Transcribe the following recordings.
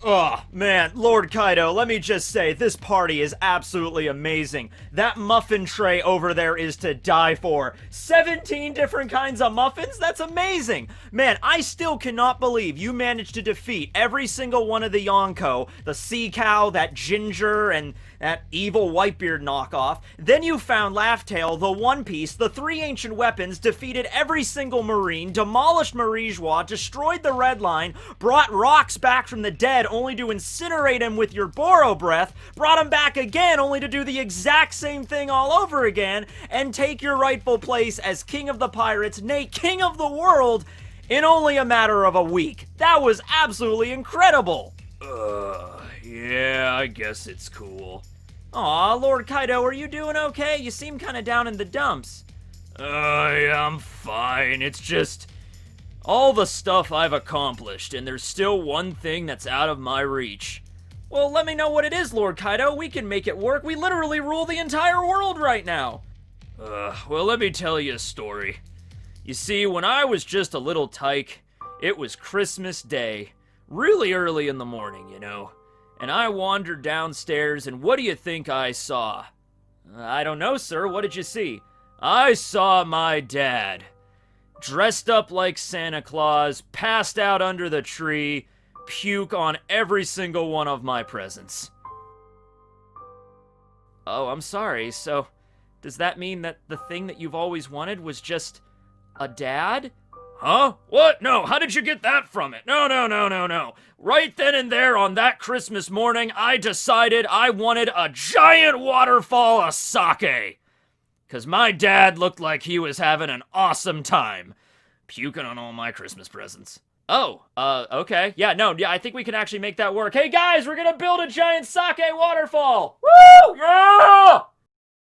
Oh, man, Lord Kaido, let me just say, this party is absolutely amazing. That muffin tray over there is to die for. 17 different kinds of muffins? That's amazing! Man, I still cannot believe you managed to defeat every single one of the Yonko, the sea cow, that ginger, and that evil Whitebeard knockoff. Then you found Laughtail, the One Piece, the 3 ancient weapons, defeated every single marine, demolished Marijois, destroyed the Red Line, brought Rocks back from the dead only to incinerate him with your Boro breath, brought him back again only to do the exact same thing all over again, and take your rightful place as King of the Pirates, nay, King of the World, in only a matter of a week. That was absolutely incredible! Yeah, I guess it's cool. Aw, Lord Kaido, are you doing okay? You seem kinda down in the dumps. Yeah, I'm fine. It's just all the stuff I've accomplished, and there's still one thing that's out of my reach. Well, let me know what it is, Lord Kaido. We can make it work. We literally rule the entire world right now. Well, let me tell you a story. You see, when I was just a little tyke, it was Christmas Day. Really early in the morning, you know. And I wandered downstairs, and what do you think I saw? I don't know, sir. What did you see? I saw my dad. Dressed up like Santa Claus, passed out under the tree, puke on every single one of my presents. Oh, I'm sorry. So, does that mean that the thing that you've always wanted was just a dad? Huh? What? No, how did you get that from it? No. Right then and there on that Christmas morning, I decided I wanted a giant waterfall of sake. 'Cause my dad looked like he was having an awesome time, puking on all my Christmas presents. Oh, okay. Yeah, I think we can actually make that work. Hey guys, we're gonna build a giant sake waterfall! Woo! Yeah!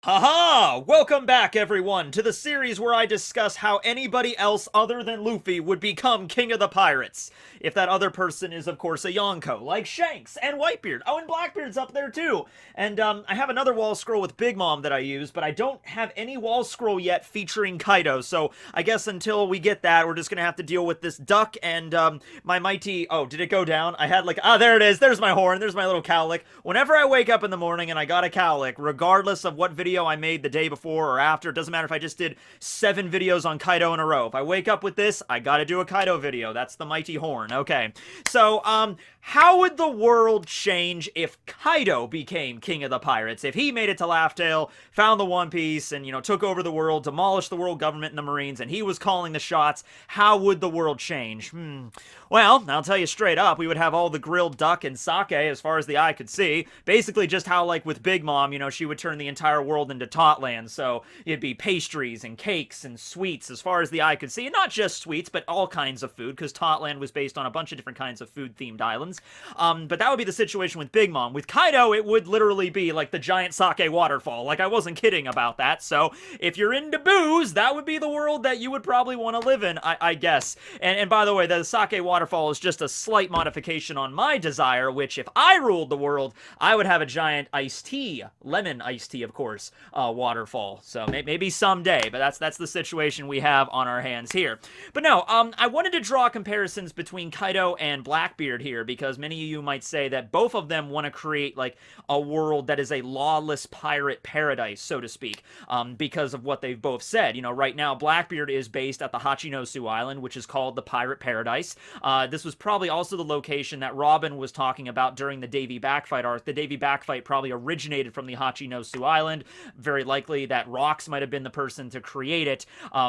Haha! Welcome back, everyone, to the series where I discuss how anybody else other than Luffy would become King of the Pirates. If that other person is, of course, a Yonko, like Shanks and Whitebeard. Oh, and Blackbeard's up there, too. And, I have another wall scroll with Big Mom that I use, but I don't have any wall scroll yet featuring Kaido, so I guess until we get that, we're just gonna have to deal with this duck and, my mighty... Oh, did it go down? I had, like... Ah, there it is! There's my horn! There's my little cowlick. Whenever I wake up in the morning and I got a cowlick, regardless of what video I made the day before or after. It doesn't matter if I just did 7 videos on Kaido in a row. If I wake up with this, I gotta do a Kaido video. That's the mighty horn. Okay. So, how would the world change if Kaido became King of the Pirates? If he made it to Laughtail, found the One Piece, and, took over the world, demolished the world government and the Marines, and he was calling the shots, how would the world change? Well, I'll tell you straight up, we would have all the grilled duck and sake as far as the eye could see. Basically just how, like, with Big Mom, she would turn the entire world into Totland, so it'd be pastries and cakes and sweets as far as the eye could see, and not just sweets, but all kinds of food, because Totland was based on a bunch of different kinds of food-themed islands. But that would be the situation with Big Mom. With Kaido, it would literally be like the giant sake waterfall. Like, I wasn't kidding about that, so if you're into booze, that would be the world that you would probably want to live in, I guess. And by the way, the sake waterfall is just a slight modification on my desire, which if I ruled the world, I would have a giant iced tea, lemon iced tea, of course, waterfall. So maybe someday, but that's the situation we have on our hands here. But no, I wanted to draw comparisons between Kaido and Blackbeard here, because many of you might say that both of them want to create, like, a world that is a lawless pirate paradise, so to speak, because of what they've both said. Right now, Blackbeard is based at the Hachinosu Island, which is called the Pirate Paradise. This was probably also the location that Robin was talking about during the Davy Backfight arc. The Davy Backfight probably originated from the Hachinosu Island. Very likely that Rocks might have been the person to create it.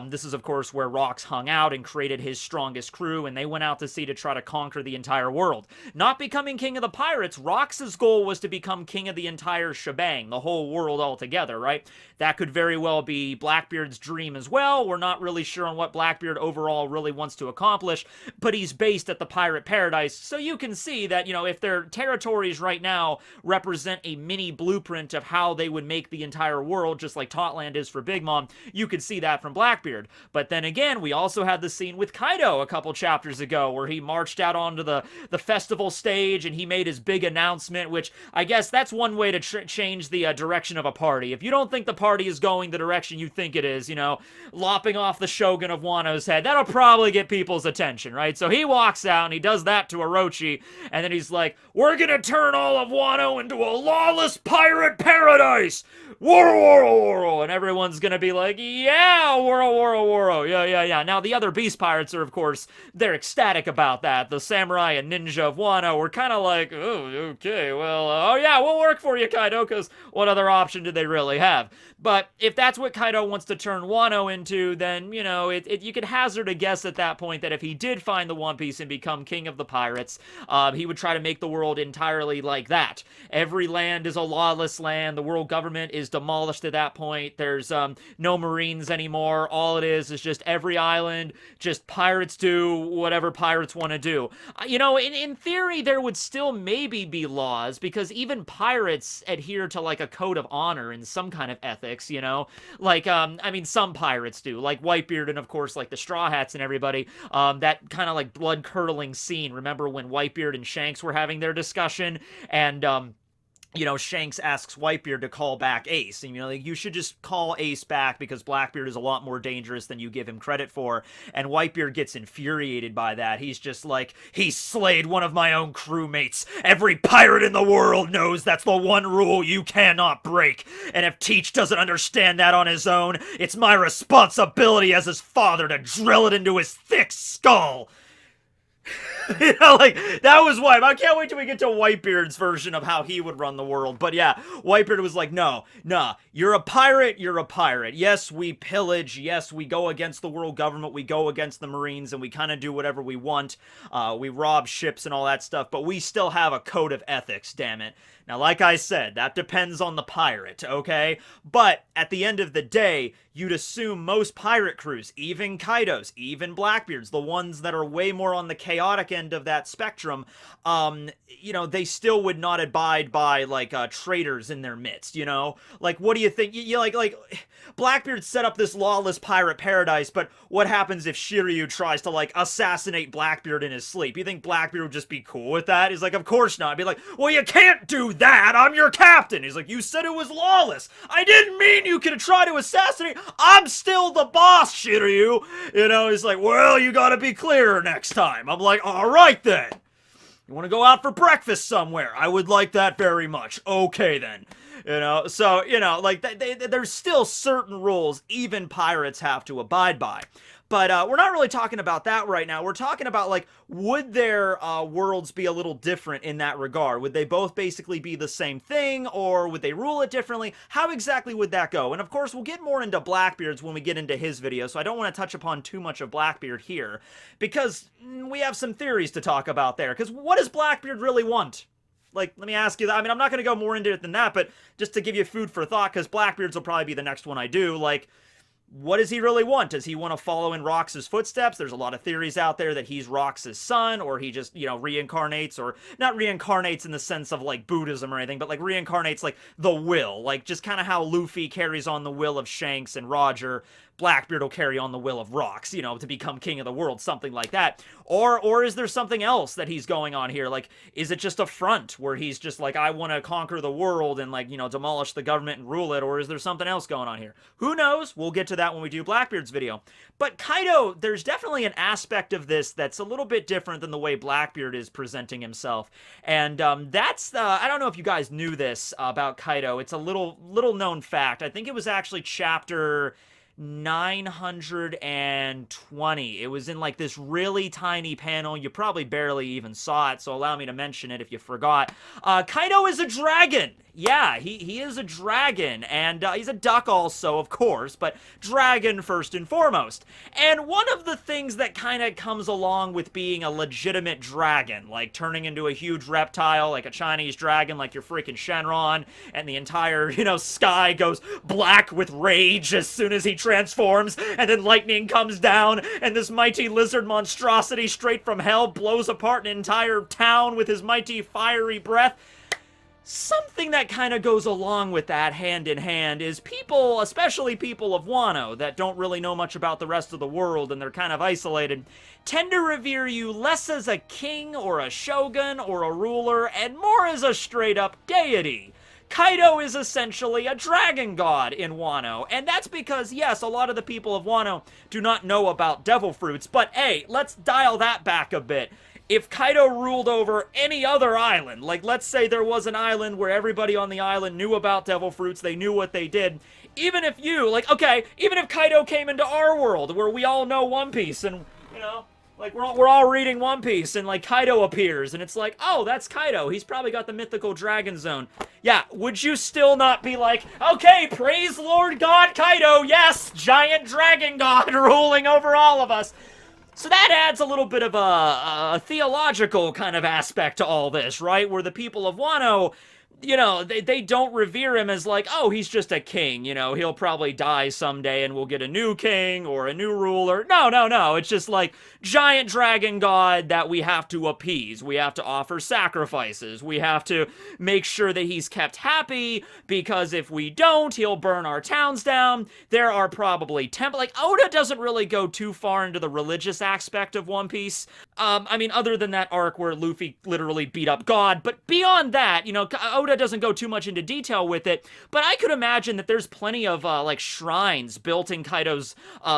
This is, of course, where Rocks hung out and created his strongest crew, and they went out to sea to try to conquer the entire world. Not becoming King of the Pirates, Rocks' goal was to become King of the entire shebang, the whole world altogether, right? That could very well be Blackbeard's dream as well. We're not really sure on what Blackbeard overall really wants to accomplish, but he's based at the Pirate Paradise, so you can see that, if their territories right now represent a mini blueprint of how they would make the entire entire world, just like Totland is for Big Mom. You could see that from Blackbeard. But then again, we also had the scene with Kaido a couple chapters ago where he marched out onto the festival stage and he made his big announcement, which I guess that's one way to change the direction of a party. If you don't think the party is going the direction you think it is, you know, lopping off the Shogun of Wano's head, that'll probably get people's attention, right? So he walks out and he does that to Orochi, and then he's like, we're gonna turn all of Wano into a lawless pirate paradise! Woro, woro, woro! And everyone's gonna be like, yeah, woro, woro, woro, yeah. Now, the other beast pirates are, of course, they're ecstatic about that. The samurai and ninja of Wano were kind of like, oh, okay, well, oh yeah, we'll work for you, Kaido, because what other option did they really have? But if that's what Kaido wants to turn Wano into, then, you know, you could hazard a guess at that point that if he did find the One Piece and become king of the pirates, he would try to make the world entirely like that. Every land is a lawless land. The world government is demolished at that point. There's no marines anymore. All it is just every island, just pirates do whatever pirates want to do. You know, in theory, there would still maybe be laws, because even pirates adhere to, like, a code of honor and some kind of ethics, you know? Like, I mean, some pirates do, like Whitebeard and, of course, like, the Straw Hats and everybody. That kind of, like, blood-curdling scene. Remember when Whitebeard and Shanks were having their discussion, and, you know, Shanks asks Whitebeard to call back Ace, and, you know, like, you should just call Ace back because Blackbeard is a lot more dangerous than you give him credit for, and Whitebeard gets infuriated by that. He's just like, he slayed one of my own crewmates. Every pirate in the world knows that's the one rule you cannot break, and if Teach doesn't understand that on his own, it's my responsibility as his father to drill it into his thick skull. You know, like, that was White. I can't wait till we get to Whitebeard's version of how he would run the world. But yeah, Whitebeard was like, no, nah, you're a pirate, you're a pirate. Yes, we pillage. Yes, we go against the world government. We go against the Marines, and we kind of do whatever we want. We rob ships and all that stuff, but we still have a code of ethics, damn it. Now, like I said, that depends on the pirate, okay? But at the end of the day, you'd assume most pirate crews, even Kaido's, even Blackbeard's, the ones that are way more on the chaotic end of that spectrum, you know, they still would not abide by, like, traitors in their midst, you know? Like, what do you think? Like, Blackbeard set up this lawless pirate paradise, but what happens if Shiryu tries to, like, assassinate Blackbeard in his sleep? You think Blackbeard would just be cool with that? He's like, of course not. I'd be like, well, you can't do that. I'm your captain. He's like, you said it was lawless. I didn't mean you could try to assassinate. I'm still the boss, Shiryu. You know, he's like, well, you gotta be clearer next time. I'm like, all right then. You want to go out for breakfast somewhere? I would like that very much. Okay then. You know, so, you know, like, there's still certain rules even pirates have to abide by. But we're not really talking about that right now. We're talking about, like, would their worlds be a little different in that regard? Would they both basically be the same thing, or would they rule it differently? How exactly would that go? And of course, we'll get more into Blackbeard's when we get into his video, so I don't want to touch upon too much of Blackbeard here, because we have some theories to talk about there. Because what does Blackbeard really want? Like, let me ask you that. I mean, I'm not going to go more into it than that, but just to give you food for thought, because Blackbeard's will probably be the next one I do, like, what does he really want? Does he want to follow in Rox's footsteps? There's a lot of theories out there that he's Rox's son, or he just, you know, reincarnates, or not reincarnates in the sense of, like, Buddhism or anything, but, like, reincarnates, like, the will. Like, just kind of how Luffy carries on the will of Shanks and Roger, Blackbeard will carry on the will of Rox, you know, to become king of the world, something like that. Or is there something else that he's going on here? Like, is it just a front where he's just like, I want to conquer the world and, like, you know, demolish the government and rule it? Or is there something else going on here? Who knows? We'll get to that when we do Blackbeard's video. But Kaido, there's definitely an aspect of this that's a little bit different than the way Blackbeard is presenting himself. And that's, I don't know if you guys knew this about Kaido. It's a little known fact. I think it was actually chapter 920. It was in, like, this really tiny panel. You probably barely even saw it, so allow me to mention it if you forgot. Kaido is a dragon. Yeah, he is a dragon, and he's a duck also, of course, but dragon first and foremost. And one of the things that kind of comes along with being a legitimate dragon, like turning into a huge reptile, like a Chinese dragon, like your freaking Shenron, and the entire, you know, sky goes black with rage as soon as he transforms, and then lightning comes down, and this mighty lizard monstrosity straight from hell blows apart an entire town with his mighty fiery breath. Something that kind of goes along with that hand in hand is people, especially people of Wano that don't really know much about the rest of the world and they're kind of isolated, tend to revere you less as a king or a shogun or a ruler and more as a straight up deity. Kaido is essentially a dragon god in Wano, and that's because, yes, a lot of the people of Wano do not know about devil fruits, but hey, let's dial that back a bit. If Kaido ruled over any other island, like let's say there was an island where everybody on the island knew about devil fruits, they knew what they did, even if you, like, okay, even if Kaido came into our world where we all know One Piece and, you know, like we're all reading One Piece and like Kaido appears and it's like, oh, that's Kaido, he's probably got the mythical dragon zone. Yeah, would you still not be like, okay, praise Lord God Kaido, yes, giant dragon god ruling over all of us. So that adds a little bit of a theological kind of aspect to all this, right? Where the people of Wano, you know, they don't revere him as like, oh, he's just a king, you know, he'll probably die someday and we'll get a new king or a new ruler. No, it's just like giant dragon god that we have to appease. We have to offer sacrifices. We have to make sure that he's kept happy because if we don't, he'll burn our towns down. There are probably like Oda doesn't really go too far into the religious aspect of One Piece. I mean, other than that arc where Luffy literally beat up God, but beyond that, you know, Oda doesn't go too much into detail with it, but I could imagine that there's plenty of, like, shrines built in Kaido's,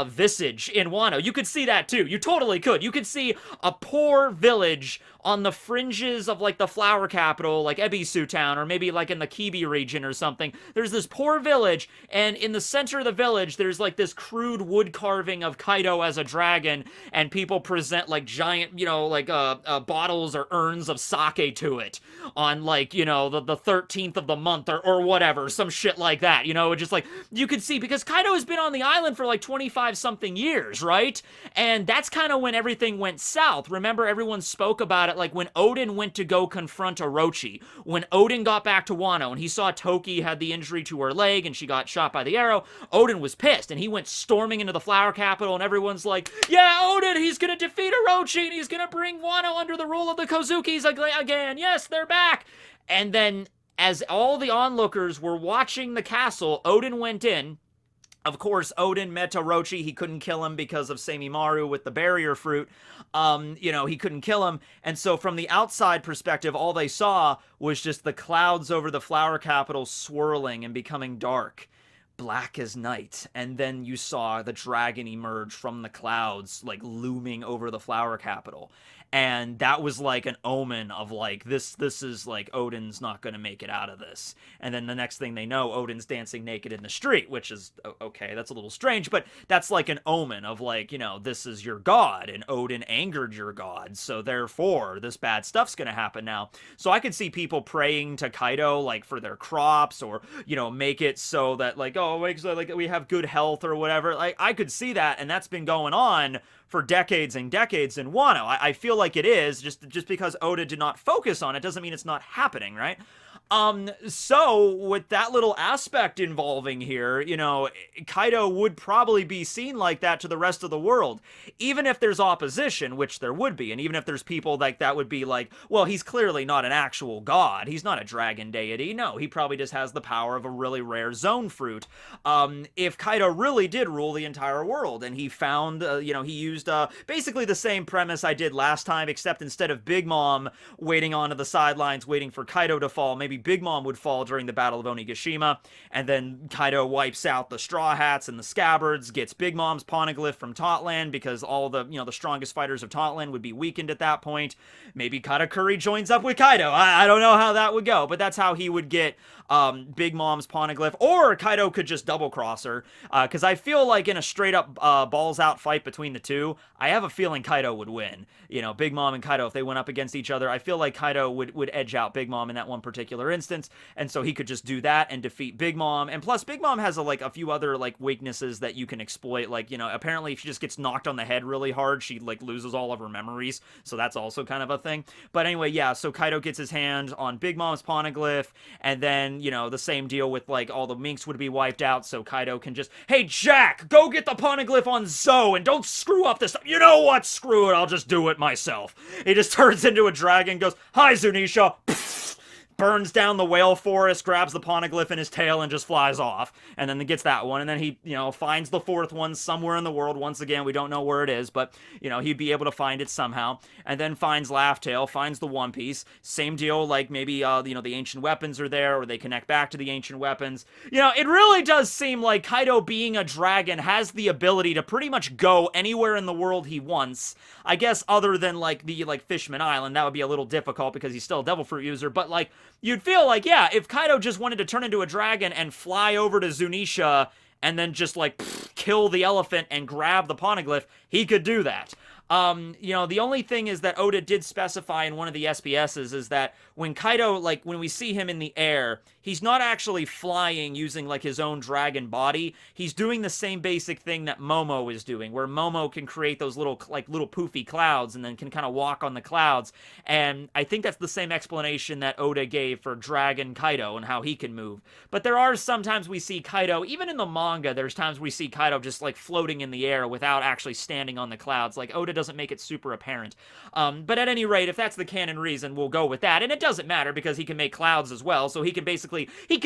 visage in Wano. You could see that, too. You totally could. You could see a poor village on the fringes of, like, the flower capital, like Ebisu Town, or maybe, like, in the Kibi region or something. There's this poor village, and in the center of the village, there's, like, this crude wood carving of Kaido as a dragon, and people present, like, giant, you know, like, bottles or urns of sake to it on, like, you know, the 13th of the month or whatever, some shit like that, you know, just like, you could see, because Kaido has been on the island for like 25 something years, right? And that's kind of when everything went south. Remember, everyone spoke about it, like when Oden went to go confront Orochi, when Oden got back to Wano and he saw Toki had the injury to her leg and she got shot by the arrow, Oden was pissed and he went storming into the flower capital and everyone's like, yeah, Oden, he's gonna defeat Orochi and he's gonna bring Wano under the rule of the Kozukis again. Yes, they're back. And then, as all the onlookers were watching the castle, Oden went in. Of course, Oden met Orochi. He couldn't kill him because of Semimaru with the barrier fruit. You know, he couldn't kill him. And so from the outside perspective, all they saw was just the clouds over the flower capital swirling and becoming dark, black as night. And then you saw the dragon emerge from the clouds, like looming over the flower capital. And that was like an omen of like, this is like, Odin's not going to make it out of this. And then the next thing they know, Odin's dancing naked in the street, which is, okay, that's a little strange, but that's like an omen of like, you know, this is your god, and Odin angered your god, so therefore, this bad stuff's going to happen now. So I could see people praying to Kaido, like, for their crops, or, you know, make it so that, like, oh, like, so, like, we have good health or whatever. Like, I could see that, and that's been going on for decades and decades in Wano. I feel like it is, just because Oda did not focus on it doesn't mean it's not happening, right? So with that little aspect involving here, you know, Kaido would probably be seen like that to the rest of the world, even if there's opposition, which there would be, and even if there's people like that would be like, well, he's clearly not an actual god, he's not a dragon deity, no, he probably just has the power of a really rare zone fruit. If Kaido really did rule the entire world, and he found, you know, he used, basically the same premise I did last time, except instead of Big Mom waiting onto the sidelines, waiting for Kaido to fall, maybe Big Mom would fall during the Battle of Onigashima, and then Kaido wipes out the Straw Hats and the Scabbards, gets Big Mom's poneglyph from Totland, because all the, you know, the strongest fighters of Totland would be weakened at that point. Maybe Katakuri joins up with Kaido. I don't know how that would go, but that's how he would get Big Mom's poneglyph, or Kaido could just double cross her, because I feel like in a straight up balls out fight between the two, I have a feeling Kaido would win. You know, Big Mom and Kaido, if they went up against each other, I feel like Kaido would edge out Big Mom in that one particular instance, and so he could just do that and defeat Big Mom. And plus, Big Mom has like a few other like weaknesses that you can exploit, like, you know, apparently if she just gets knocked on the head really hard, she like loses all of her memories, so that's also kind of a thing. But anyway, yeah, so Kaido gets his hand on Big Mom's poneglyph, and then, you know, the same deal with like all the minks would be wiped out, so Kaido can just, hey Jack, go get the poneglyph on Zoe and don't screw up this. You know what, screw it, I'll just do it myself. He just turns into a dragon, goes, hi Zunisha, burns down the whale forest, grabs the poneglyph in his tail, and just flies off. And then he gets that one, and then he, finds the fourth one somewhere in the world. Once again, we don't know where it is, but, he'd be able to find it somehow. And then finds Laugh Tale, finds the One Piece. Same deal, like maybe, the ancient weapons are there, or they connect back to the ancient weapons. It really does seem like Kaido, being a dragon, has the ability to pretty much go anywhere in the world he wants. I guess other than, the Fishman Island, that would be a little difficult because he's still a Devil Fruit user, but, you'd feel like, yeah, if Kaido just wanted to turn into a dragon and fly over to Zunisha and then just, kill the elephant and grab the poneglyph, he could do that. The only thing is that Oda did specify in one of the SBSs is that when Kaido, when we see him in the air, he's not actually flying using, his own dragon body. He's doing the same basic thing that Momo is doing, where Momo can create those little poofy clouds and then can kind of walk on the clouds. And I think that's the same explanation that Oda gave for Dragon Kaido and how he can move. But there are sometimes we see Kaido, even in the manga, there's times we see Kaido just, floating in the air without actually standing on the clouds. Oda doesn't make it super apparent. But at any rate, if that's the canon reason, we'll go with that. And it doesn't matter because he can make clouds as well, so he can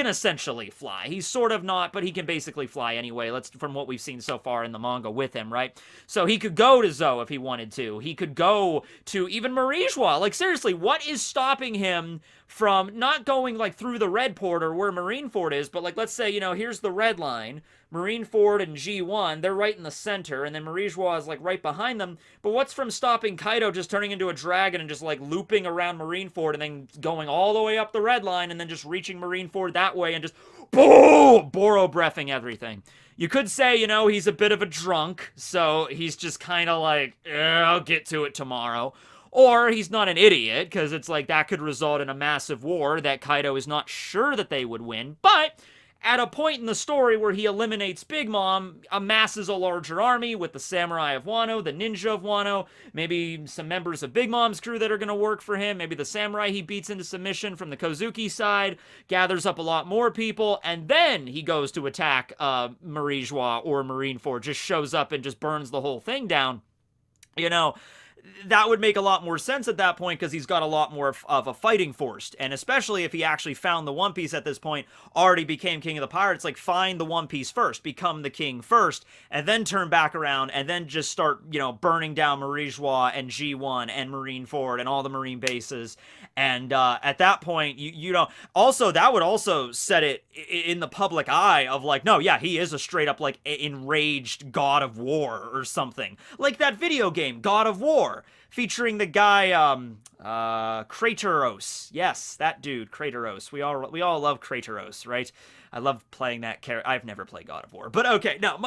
essentially fly. He's sort of not, but he can basically fly anyway. From what we've seen so far in the manga with him, right? So he could go to Zou if he wanted to. He could go to even Marijua. Seriously, what is stopping him from not going, through the Red Port or where Marineford is, but, let's say, here's the red line. Marineford and G1, they're right in the center, and then Marijua is, right behind them. But what's from stopping Kaido just turning into a dragon and just, looping around Marineford and then going all the way up the red line and then just reaching Marineford that way and just, boom, Boro-breathing everything. You could say, he's a bit of a drunk, so he's just kind of I'll get to it tomorrow. Or he's not an idiot, because it's that could result in a massive war that Kaido is not sure that they would win. But at a point in the story where he eliminates Big Mom, amasses a larger army with the Samurai of Wano, the Ninja of Wano, maybe some members of Big Mom's crew that are going to work for him, maybe the Samurai he beats into submission from the Kozuki side, gathers up a lot more people, and then he goes to attack Marijua or Marineford, just shows up and just burns the whole thing down. That would make a lot more sense at that point because he's got a lot more of a fighting force. And especially if he actually found the One Piece at this point, already became King of the Pirates, find the One Piece first, become the king first, and then turn back around and then just start, burning down Marijua and G1 and Marineford and all the marine bases. And at that point, also, that would also set it in the public eye of no, yeah, he is a straight up enraged god of war or something. Like that video game, God of War. Featuring the guy, Kratos. Yes, that dude, Kratos. We all love Kratos, right? I love playing that character. I've never played God of War, but okay, no,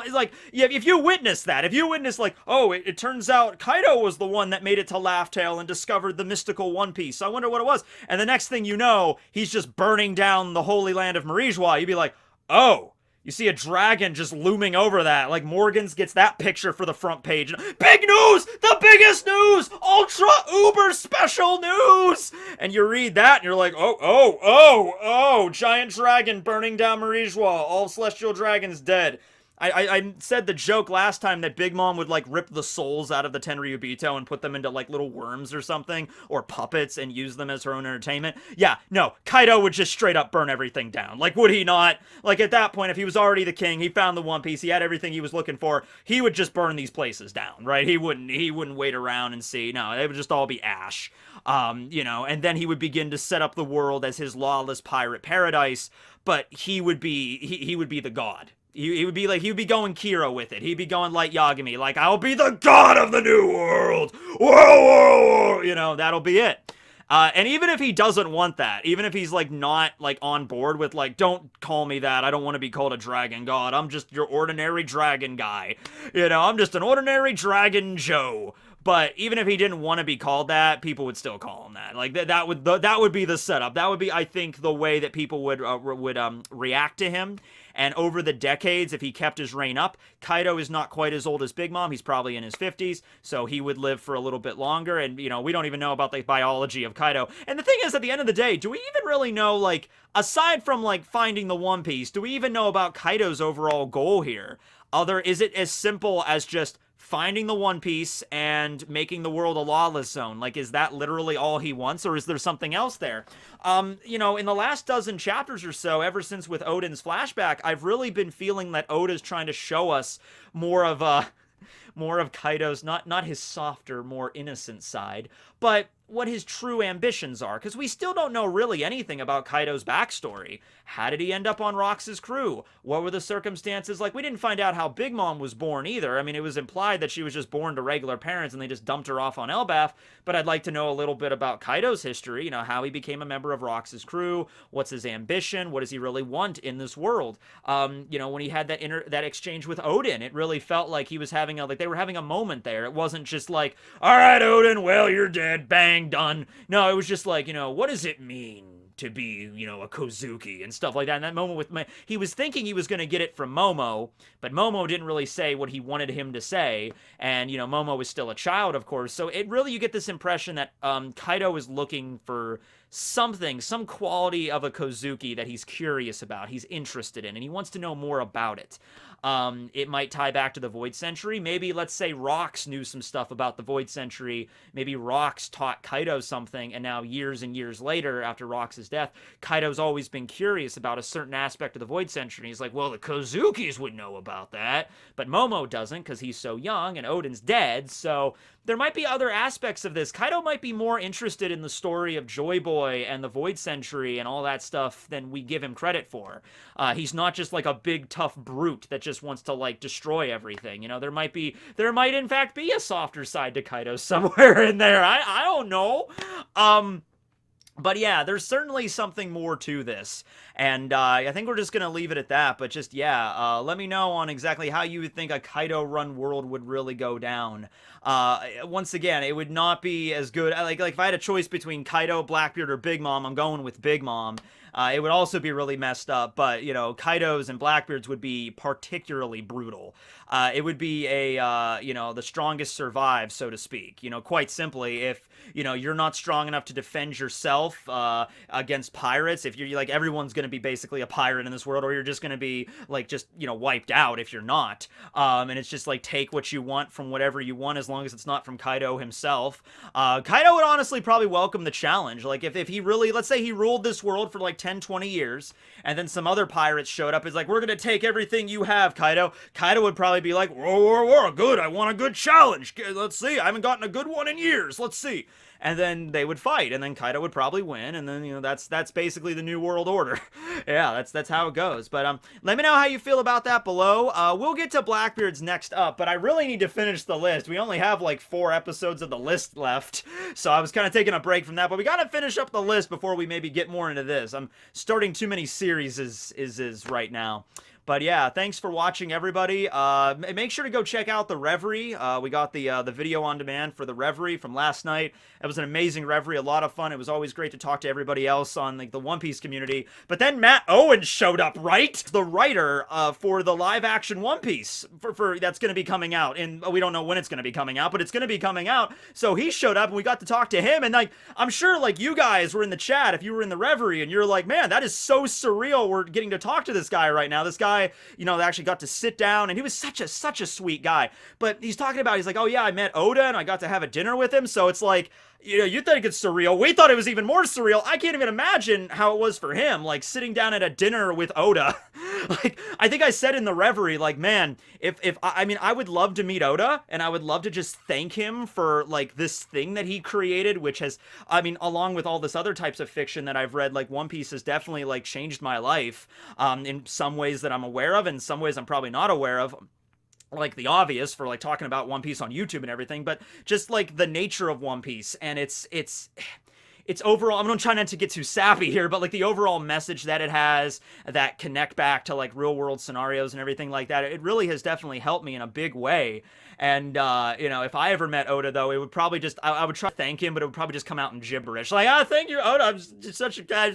if you witness that, if you witness it turns out Kaido was the one that made it to Laugh Tale and discovered the mystical One Piece. I wonder what it was. And the next thing you know, he's just burning down the holy land of Marijua. You'd be like, oh. You see a dragon just looming over that. Morgans gets that picture for the front page. Big news! The biggest news! Ultra uber special news! And you read that and you're like, oh, giant dragon burning down Marijua. All celestial dragons dead. I said the joke last time that Big Mom would rip the souls out of the Tenryubito and put them into little worms or something, or puppets, and use them as her own entertainment. Yeah, no, Kaido would just straight up burn everything down. Would he not? At that point, if he was already the king, he found the One Piece, he had everything he was looking for, he would just burn these places down, right? He wouldn't wait around and see. No, it would just all be ash. And then he would begin to set up the world as his lawless pirate paradise, but he would be the god. He would be going Kira with it. He'd be going like Yagami, I'll be the god of the new world. Whoa, whoa, whoa. That'll be it. And even if he doesn't want that, even if he's not on board with don't call me that, I don't want to be called a dragon god, I'm just your ordinary dragon guy. I'm just an ordinary dragon Joe. But even if he didn't want to be called that, people would still call him that. That would be the setup. That would be, I think, the way that people would react to him. And over the decades, if he kept his reign up, Kaido is not quite as old as Big Mom. He's probably in his 50s, so he would live for a little bit longer. And, we don't even know about the biology of Kaido. And the thing is, at the end of the day, do we even really know, aside from, finding the One Piece, do we even know about Kaido's overall goal here? Is it as simple as just finding the One Piece and making the world a lawless zone. Like, is that literally all he wants, or is there something else there? You know, in the last dozen chapters or so, ever since with Oden's flashback, I've really been feeling that Oda's trying to show us more of Kaido's, not his softer, more innocent side, but what his true ambitions are, because we still don't know really anything about Kaido's backstory. How did he end up on Rox's crew? What were the circumstances? Like, we didn't find out how Big Mom was born either. I mean, it was implied that she was just born to regular parents and they just dumped her off on Elbaf, but I'd like to know a little bit about Kaido's history, you know, how he became a member of Rox's crew, what's his ambition, what does he really want in this world? You know, when he had that exchange with Oden, it really felt like he was having like they were having a moment there. It wasn't just like, all right, Oden, well, you're dead, bang, done. No, it was just like, you know, what does it mean to be, you know, a Kozuki and stuff like that. And that moment with he was thinking he was going to get it from Momo, but Momo didn't really say what he wanted him to say. And, you know, Momo was still a child, of course. So it really, you get this impression that Kaido is looking for something, some quality of a Kozuki that he's curious about, he's interested in, and he wants to know more about it. It might tie back to the Void Century. Maybe, let's say, Rox knew some stuff about the Void Century. Maybe Rox taught Kaido something, and now years and years later, after Rox's death, Kaido's always been curious about a certain aspect of the Void Century. He's like, well, the Kozukis would know about that, but Momo doesn't because he's so young, and Oden's dead, so there might be other aspects of this. Kaido might be more interested in the story of Joy Boy and the Void Century and all that stuff than we give him credit for. He's not just like a big tough brute that just wants to like destroy everything. You know, there might in fact be a softer side to Kaido somewhere in there. I don't know. But yeah, there's certainly something more to this, and I think we're just going to leave it at that, but just, yeah, let me know on exactly how you would think a Kaido-run world would really go down. Once again, it would not be as good, like if I had a choice between Kaido, Blackbeard, or Big Mom, I'm going with Big Mom. It would also be really messed up, but, you know, Kaido's and Blackbeard's would be particularly brutal. It would be you know, the strongest survive, so to speak. You know, quite simply, if, you know, you're not strong enough to defend yourself against pirates, if you're, like, everyone's going to be basically a pirate in this world, or you're just going to be, like, just, you know, wiped out if you're not. And it's just, like, take what you want from whatever you want, as long as it's not from Kaido himself. Kaido would honestly probably welcome the challenge. Like, if he really, let's say he ruled this world for, like, 10, 20 years, and then some other pirates showed up, is like, we're gonna take everything you have, Kaido. Kaido would probably be like, whoa, good, I want a good challenge. Let's see, I haven't gotten a good one in years, let's see. And then they would fight, and then Kaido would probably win, and then, you know, that's basically the New World Order. Yeah, that's how it goes. But let me know how you feel about that below. We'll get to Blackbeard's next up, but I really need to finish the list. We only have like 4 episodes of the list left, so I was kind of taking a break from that, but we gotta finish up the list before we maybe get more into this. I'm starting too many series is right now. But yeah, thanks for watching, everybody. Make sure to go check out the Reverie. We got the video on demand for the Reverie from last night. It was an amazing Reverie, a lot of fun. It was always great to talk to everybody else on like the One Piece community. But then Matt Owen showed up, right? The writer for the live-action One Piece for that's going to be coming out. And we don't know when it's going to be coming out, but it's going to be coming out. So he showed up, and we got to talk to him. And like, I'm sure like you guys were in the chat if you were in the Reverie, and you're like, man, that is so surreal. We're getting to talk to this guy right now. This guy, you know, actually got to sit down, and he was such a sweet guy. But he's talking about, he's like, oh yeah, I met Oda, and I got to have a dinner with him. So it's like, you know, you think it's surreal. We thought it was even more surreal. I can't even imagine how it was for him, like sitting down at a dinner with Oda. Like, I think I said in the Reverie, like, man, I mean, I would love to meet Oda, and I would love to just thank him for, like, this thing that he created, which has, I mean, along with all this other types of fiction that I've read, like, One Piece has definitely, like, changed my life, in some ways that I'm aware of, and in some ways I'm probably not aware of. Like the obvious for like talking about One Piece on YouTube and everything, but just like the nature of One Piece, and it's overall, I'm gonna try not to get too sappy here, but like the overall message that it has that connect back to like real world scenarios and everything like that, it really has definitely helped me in a big way. And, you know, if I ever met Oda, though, it would probably just, I would try to thank him, but it would probably just come out in gibberish. Like, thank you, Oda, I'm just such a guy,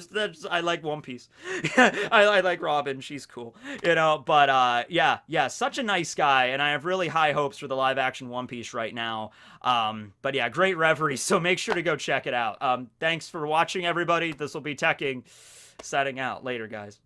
I like One Piece. I like Robin, she's cool. You know, but, yeah, such a nice guy, and I have really high hopes for the live-action One Piece right now. But yeah, great Reverie, so make sure to go check it out. Thanks for watching, everybody. This will be Tekking, setting out. Later, guys.